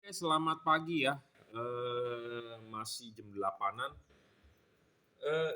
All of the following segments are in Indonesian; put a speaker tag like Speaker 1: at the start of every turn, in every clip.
Speaker 1: Selamat pagi ya. Masih jam 8-an.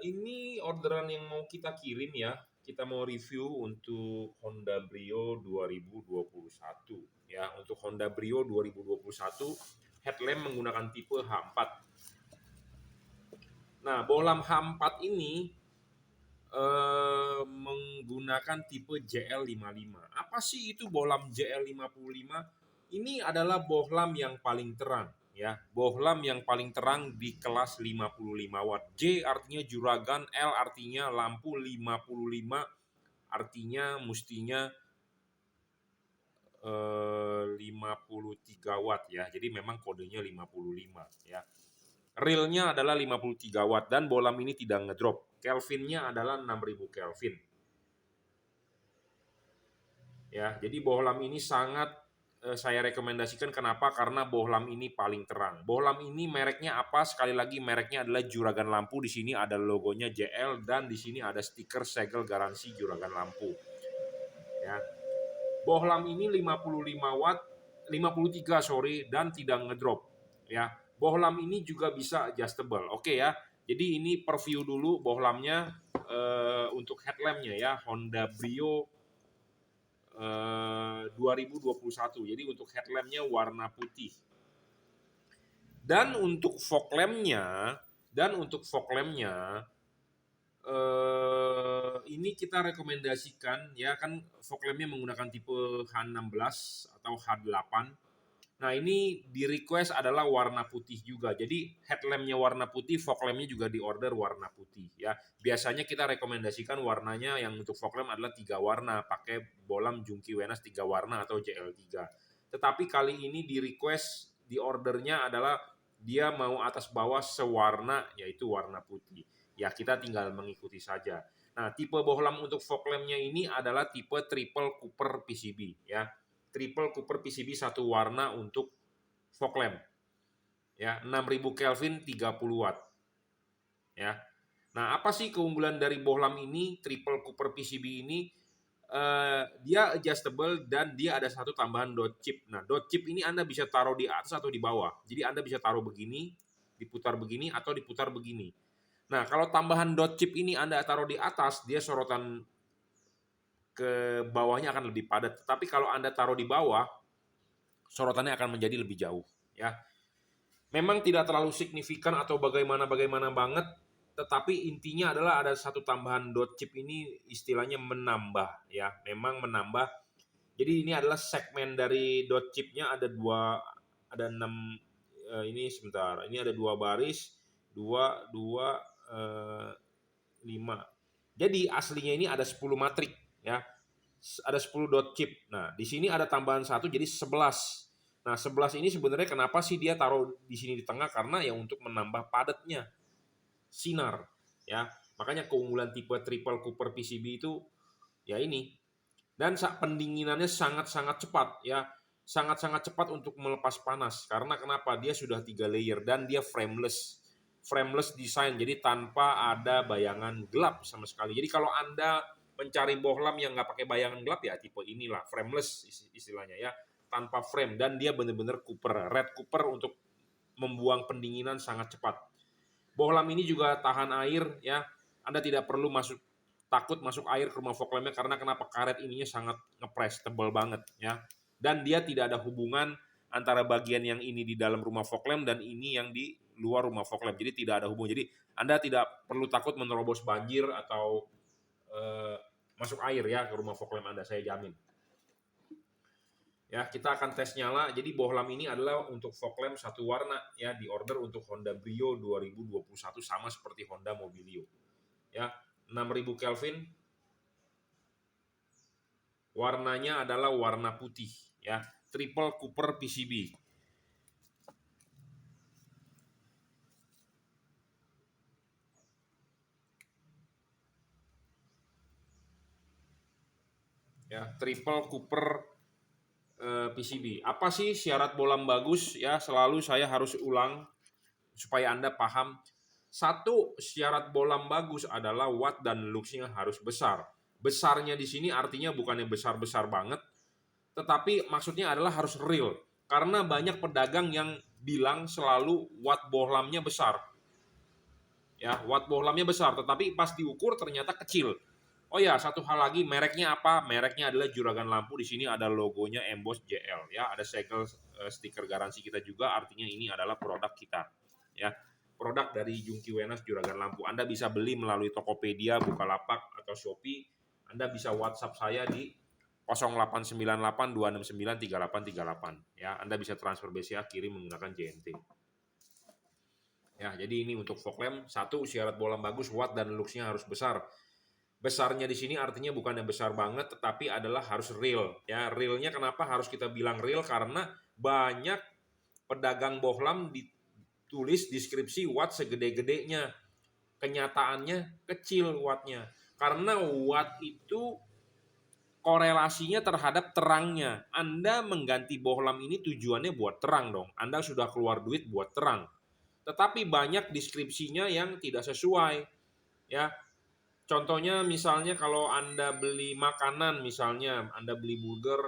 Speaker 1: Ini orderan yang mau kita kirim ya. Kita mau review untuk Honda Brio 2021 ya. Untuk Honda Brio 2021 headlamp menggunakan tipe H4. Nah, bohlam H4 ini menggunakan tipe JL55. Apa sih itu bohlam JL55? Ini adalah bohlam yang paling terang ya. Bohlam yang paling terang di kelas 55 watt. J artinya juragan, L artinya lampu 55, artinya mestinya 53 watt ya. Jadi memang kodenya 55 ya. Realnya adalah 53 watt dan bohlam ini tidak ngedrop. Kelvinnya adalah 6000 Kelvin. Ya, jadi bohlam ini sangat saya rekomendasikan. Kenapa? Karena bohlam ini paling terang. Bohlam ini mereknya apa? Sekali lagi mereknya adalah Juragan Lampu. Di sini ada logonya JL dan di sini ada stiker segel garansi Juragan Lampu. Ya. Bohlam ini 55 watt, 53 sorry, dan tidak ngedrop. Ya. Bohlam ini juga bisa adjustable. Oke ya. Jadi ini preview dulu bohlamnya untuk headlampnya ya, Honda Brio 2021. Jadi untuk headlampnya warna putih. Dan untuk fog lampnya, ini kita rekomendasikan ya, kan fog lampnya menggunakan tipe H16 atau H8. Nah, ini di request adalah warna putih juga. Jadi headlampnya warna putih, fog lampnya juga di order warna putih ya. Biasanya kita rekomendasikan warnanya yang untuk fog lamp adalah 3 warna, pakai bohlam Junkee Wenas 3 warna atau JL3. Tetapi kali ini di request di ordernya adalah dia mau atas bawah sewarna, yaitu warna putih. Ya, kita tinggal mengikuti saja. Nah, tipe bohlam untuk fog lampnya ini adalah tipe triple Cooper PCB ya. Triple Cooper PCB satu warna untuk fog lamp. Ya, 6000 Kelvin 30 watt. Ya. Nah, apa sih keunggulan dari bohlam ini, Triple Cooper PCB ini? Dia adjustable dan dia ada satu tambahan dot chip. Nah, dot chip ini Anda bisa taruh di atas atau di bawah. Jadi Anda bisa taruh begini, diputar begini atau diputar begini. Nah, kalau tambahan dot chip ini Anda taruh di atas, dia sorotan ke bawahnya akan lebih padat. Tapi kalau Anda taruh di bawah, sorotannya akan menjadi lebih jauh ya. Memang tidak terlalu signifikan atau bagaimana banget, tetapi intinya adalah ada satu tambahan dot chip ini istilahnya menambah ya, memang menambah. Jadi ini adalah segmen dari dot chipnya ada 6 ini sebentar. Ini ada 2 baris, 2 5. Jadi aslinya ini ada 10 matrik ya. Ada 10 dot chip. Nah, di sini ada tambahan 1 jadi 11. Nah, 11 ini sebenarnya kenapa sih dia taruh di sini di tengah? Karena ya untuk menambah padatnya sinar ya. Makanya keunggulan tipe triple Cooper PCB itu ya ini. Dan pendinginannya sangat-sangat cepat ya. Sangat-sangat cepat untuk melepas panas. Karena kenapa? Dia sudah 3 layer dan dia frameless. Frameless design, jadi tanpa ada bayangan gelap sama sekali. Jadi kalau Anda mencari bohlam yang nggak pakai bayangan gelap ya tipe inilah, frameless istilahnya ya, tanpa frame, dan dia benar-benar Cooper, red Cooper untuk membuang pendinginan sangat cepat. Bohlam ini juga tahan air ya, Anda tidak perlu takut masuk air ke rumah fog lampnya karena kenapa? Karet ininya sangat ngepres, tebal banget ya. Dan dia tidak ada hubungan antara bagian yang ini di dalam rumah fog lamp dan ini yang di luar rumah fog lamp. Jadi tidak ada hubungan. Jadi Anda tidak perlu takut menerobos banjir atau masuk air ya ke rumah fog lamp Anda, saya jamin. Ya, kita akan tes nyala. Jadi bohlam ini adalah untuk fog lamp satu warna ya, di order untuk Honda Brio 2021 sama seperti Honda Mobilio. Ya, 6000 Kelvin. Warnanya adalah warna putih ya, Triple Cooper PCB. Ya, Triple Cooper PCB. Apa sih syarat bohlam bagus ya? Selalu saya harus ulang supaya Anda paham. Satu, syarat bohlam bagus adalah watt dan luxnya harus besar. Besarnya di sini artinya bukannya besar-besar banget, tetapi maksudnya adalah harus real. Karena banyak pedagang yang bilang selalu watt bohlamnya besar. Ya, watt bohlamnya besar, tetapi pas diukur ternyata kecil. Oh ya, satu hal lagi, mereknya apa? Mereknya adalah Juragan Lampu. Di sini ada logonya emboss JL ya, ada segel stiker garansi kita juga, artinya ini adalah produk kita. Ya. Produk dari Jungki Wenas Juragan Lampu. Anda bisa beli melalui Tokopedia, Bukalapak atau Shopee. Anda bisa WhatsApp saya di 0898 269 3838 ya. Anda bisa transfer BCA kirim menggunakan JNT. Ya, jadi ini untuk fog lamp. Satu, syarat bohlam bagus, watt dan luxnya harus besar. Besarnya di sini artinya bukan yang besar banget, tetapi adalah harus real. Ya, realnya kenapa harus kita bilang real? Karena banyak pedagang bohlam ditulis deskripsi watt segede-gedenya. Kenyataannya kecil wattnya. Karena watt itu korelasinya terhadap terangnya. Anda mengganti bohlam ini tujuannya buat terang dong. Anda sudah keluar duit buat terang. Tetapi banyak deskripsinya yang tidak sesuai. Ya, contohnya misalnya kalau Anda beli makanan, misalnya Anda beli burger,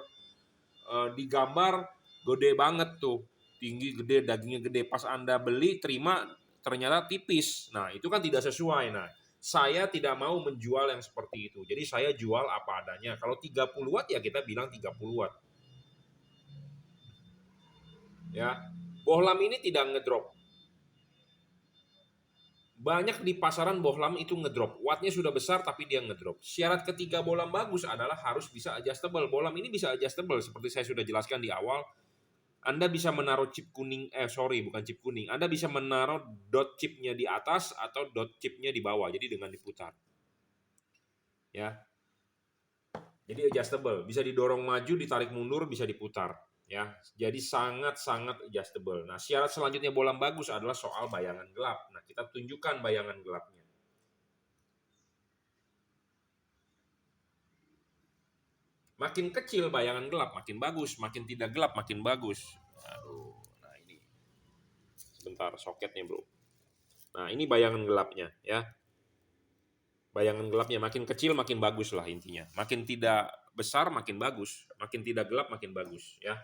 Speaker 1: di gambar gede banget tuh, tinggi gede, dagingnya gede. Pas Anda beli, terima, ternyata tipis. Nah, itu kan tidak sesuai. Nah, saya tidak mau menjual yang seperti itu. Jadi saya jual apa adanya. Kalau 30 watt ya kita bilang 30 watt. Ya. Bohlam ini tidak ngedrop. Banyak di pasaran bohlam itu ngedrop. Wattnya sudah besar tapi dia ngedrop. Syarat ketiga bohlam bagus adalah harus bisa adjustable. Bohlam ini bisa adjustable seperti saya sudah jelaskan di awal. Anda bisa menaruh chip kuning, bukan chip kuning. Anda bisa menaruh dot chipnya di atas atau dot chipnya di bawah. Jadi dengan diputar. Ya. Jadi adjustable, bisa didorong maju, ditarik mundur, bisa diputar. Ya, jadi sangat-sangat adjustable. Nah, syarat selanjutnya bohlam bagus adalah soal bayangan gelap. Nah, kita tunjukkan bayangan gelapnya. Makin kecil bayangan gelap, makin bagus. Makin tidak gelap, makin bagus. Aduh, nah ini. Sebentar, soketnya bro. Nah, ini bayangan gelapnya ya. Bayangan gelapnya makin kecil, makin bagus lah intinya. Makin tidak besar, makin bagus. Makin tidak gelap, makin bagus ya.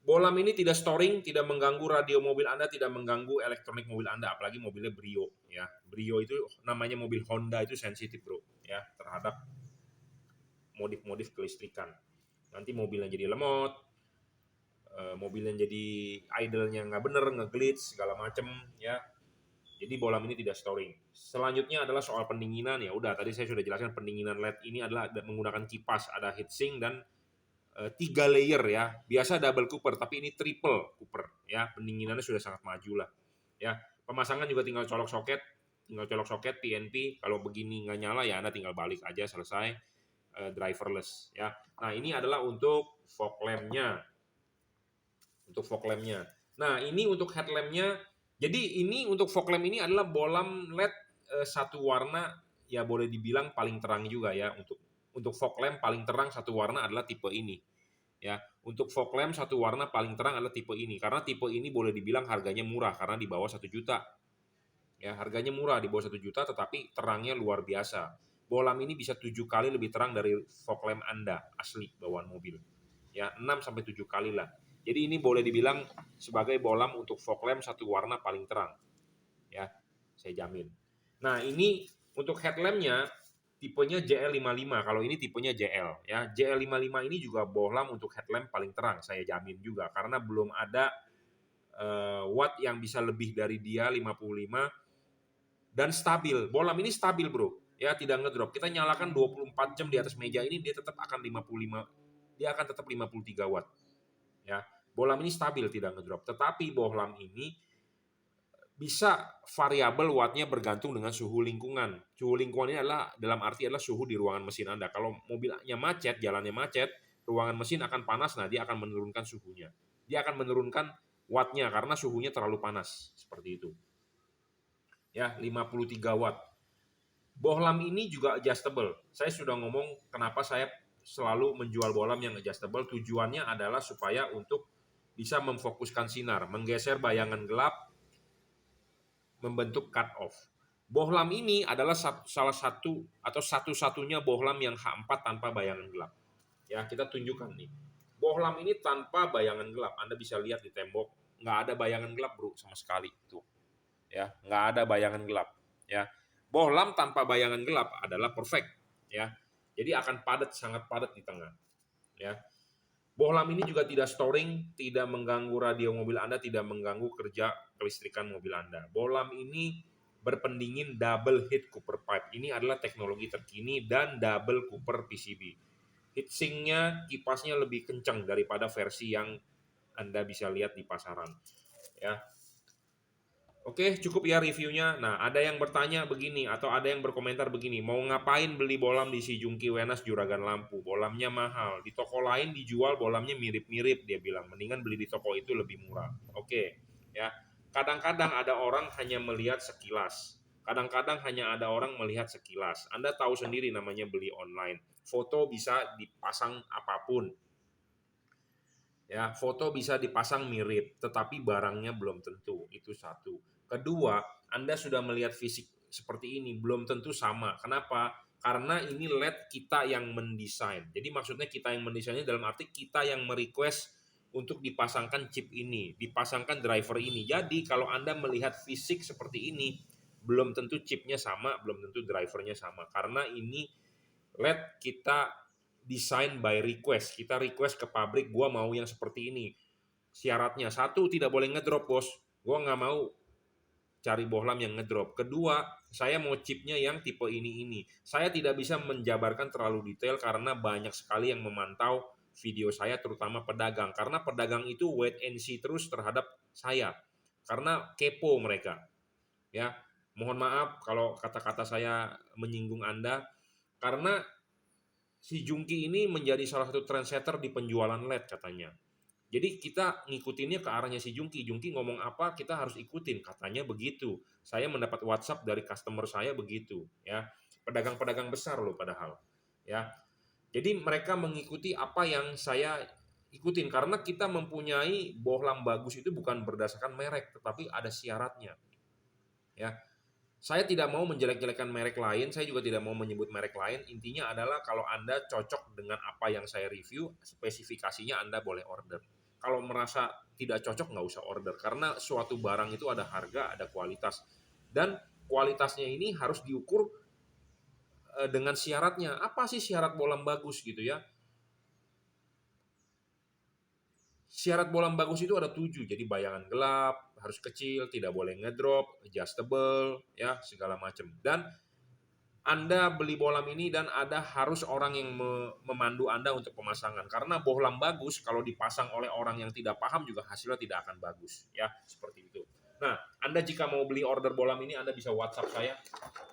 Speaker 1: Bohlam ini tidak storing, tidak mengganggu radio mobil Anda, tidak mengganggu elektronik mobil Anda, apalagi mobilnya Brio ya. Brio itu namanya mobil Honda, itu sensitif bro ya terhadap modif-modif kelistrikan. Nanti mobilnya jadi lemot, mobilnya jadi idle-nya nggak bener, ngeglitch segala macem ya. Jadi bohlam ini tidak storing. Selanjutnya adalah soal pendinginan ya. Udah tadi saya sudah jelaskan pendinginan LED ini adalah menggunakan kipas, ada heatsink dan 3 layer ya. Biasa double cooper, tapi ini triple cooper ya. Pendinginannya sudah sangat maju lah. Ya, pemasangan juga tinggal colok soket PNP. Kalau begini nggak nyala ya Anda tinggal balik aja, selesai. Driverless ya. Nah, ini adalah untuk fog lamp-nya. Nah, ini untuk headlamp-nya. Jadi ini untuk fog lamp ini adalah bohlam LED satu warna, ya boleh dibilang paling terang juga ya. Untuk fog lamp paling terang satu warna adalah tipe ini. Ya, untuk fog lamp satu warna paling terang adalah tipe ini. Karena tipe ini boleh dibilang harganya murah karena di bawah 1 juta. Ya, harganya murah di bawah 1 juta tetapi terangnya luar biasa. Bohlam ini bisa 7 kali lebih terang dari fog lamp Anda asli bawaan mobil. Ya, 6 sampai 7 kali lah. Jadi ini boleh dibilang sebagai bohlam untuk fog lamp satu warna paling terang. Ya, saya jamin. Nah, ini untuk headlampnya tipenya JL55. Kalau ini tipenya JL ya. JL55 ini juga bohlam untuk headlamp paling terang, saya jamin juga karena belum ada watt yang bisa lebih dari dia 55 dan stabil. Bohlam ini stabil, Bro. Ya, tidak ngedrop. Kita nyalakan 24 jam di atas meja ini dia tetap akan 55. Dia akan tetap 53 watt. Ya. Bohlam ini stabil, tidak ngedrop. Tetapi bohlam ini bisa variabel wattnya bergantung dengan suhu lingkungan. Suhu lingkungan ini adalah dalam arti adalah suhu di ruangan mesin Anda. Kalau mobilnya macet, jalannya macet, ruangan mesin akan panas, nah dia akan menurunkan suhunya. Dia akan menurunkan wattnya karena suhunya terlalu panas. Seperti itu. Ya, 53 watt. Bohlam ini juga adjustable. Saya sudah ngomong kenapa saya selalu menjual bohlam yang adjustable. Tujuannya adalah supaya untuk bisa memfokuskan sinar, menggeser bayangan gelap, membentuk cut off. Bohlam ini adalah salah satu atau satu-satunya bohlam yang H4 tanpa bayangan gelap. Ya, kita tunjukkan nih. Bohlam ini tanpa bayangan gelap. Anda bisa lihat di tembok, nggak ada bayangan gelap bro sama sekali. Tuh, ya, nggak ada bayangan gelap. Ya, bohlam tanpa bayangan gelap adalah perfect. Ya, jadi akan padat, sangat padat di tengah. Ya, bohlam ini juga tidak storing, tidak mengganggu radio mobil Anda, tidak mengganggu kerja kelistrikan mobil Anda. Bohlam ini berpendingin double heat copper pipe. Ini adalah teknologi terkini dan double copper PCB. Heatsinknya, kipasnya lebih kencang daripada versi yang Anda bisa lihat di pasaran. Ya, oke, cukup ya reviewnya. Nah, ada yang bertanya begini atau ada yang berkomentar begini, mau ngapain beli bohlam di si Jungki Wenas Juragan Lampu? Bohlamnya mahal. Di toko lain dijual bohlamnya mirip-mirip, dia bilang. Mendingan beli di toko itu lebih murah. Oke, ya. Kadang-kadang ada orang hanya melihat sekilas. Kadang-kadang hanya ada orang melihat sekilas. Anda tahu sendiri namanya beli online. Foto bisa dipasang apapun. Ya, foto bisa dipasang mirip, tetapi barangnya belum tentu. Itu satu. Kedua, Anda sudah melihat fisik seperti ini, belum tentu sama. Kenapa? Karena ini LED kita yang mendesain. Jadi maksudnya kita yang mendesainnya dalam arti kita yang merequest untuk dipasangkan chip ini, dipasangkan driver ini. Jadi kalau Anda melihat fisik seperti ini, belum tentu chipnya sama, belum tentu drivernya sama. Karena ini LED kita design by request. Kita request ke pabrik, gua mau yang seperti ini. Syaratnya, satu, tidak boleh ngedrop, bos. Gua nggak mau cari bohlam yang ngedrop. Kedua, saya mau chipnya yang tipe ini. Saya tidak bisa menjabarkan terlalu detail karena banyak sekali yang memantau video saya, terutama pedagang. Karena pedagang itu wait and see terus terhadap saya. Karena kepo mereka. Ya, mohon maaf kalau kata-kata saya menyinggung Anda. Karena si Jungki ini menjadi salah satu trendsetter di penjualan LED katanya. Jadi kita ngikutinnya ke arahnya si Jungki. Jungki ngomong apa kita harus ikutin, katanya begitu. Saya mendapat WhatsApp dari customer saya begitu, ya. Pedagang-pedagang besar loh padahal, ya. Jadi mereka mengikuti apa yang saya ikutin karena kita mempunyai bohlam bagus itu bukan berdasarkan merek, tetapi ada syaratnya, ya. Saya tidak mau menjelek-jelekan merek lain, saya juga tidak mau menyebut merek lain. Intinya adalah kalau Anda cocok dengan apa yang saya review, spesifikasinya Anda boleh order. Kalau merasa tidak cocok, nggak usah order. Karena suatu barang itu ada harga, ada kualitas. Dan kualitasnya ini harus diukur dengan syaratnya. Apa sih syarat bohlam bagus gitu ya? Syarat bohlam bagus itu ada 7, jadi bayangan gelap, harus kecil, tidak boleh ngedrop, adjustable, ya segala macam. Dan Anda beli bohlam ini dan ada harus orang yang memandu Anda untuk pemasangan. Karena bohlam bagus kalau dipasang oleh orang yang tidak paham juga hasilnya tidak akan bagus, ya seperti itu. Nah, Anda jika mau beli order bohlam ini Anda bisa WhatsApp saya,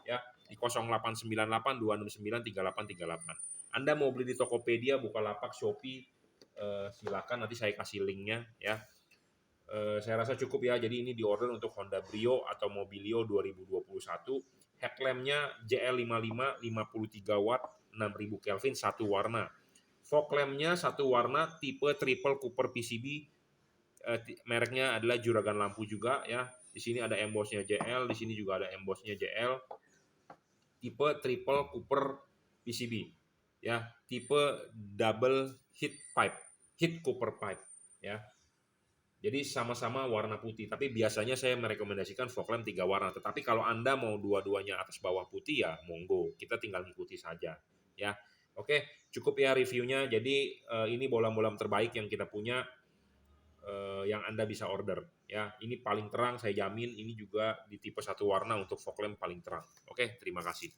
Speaker 1: ya di 0898 269 3838. Anda mau beli di Tokopedia, Bukalapak, Shopee, silakan nanti saya kasih linknya ya. Saya rasa cukup ya. Jadi ini diorder untuk Honda Brio atau Mobilio 2021. Headlampnya JL55 53 watt 6000 Kelvin satu warna. Fog lampnya satu warna tipe triple Cooper PCB. Mereknya adalah Juragan Lampu juga ya. Di sini ada embossnya JL, di sini juga ada embossnya JL. Tipe triple Cooper PCB ya, tipe double heat copper pipe ya. Jadi sama-sama warna putih, tapi biasanya saya merekomendasikan fog lamp 3 warna. Tetapi kalau Anda mau dua-duanya atas bawah putih ya monggo, kita tinggal ikuti saja ya. Oke, cukup ya reviewnya. Jadi ini bohlam-bohlam terbaik yang kita punya, yang Anda bisa order ya. Ini paling terang saya jamin, ini juga di tipe satu warna untuk fog lamp paling terang. Oke, terima kasih.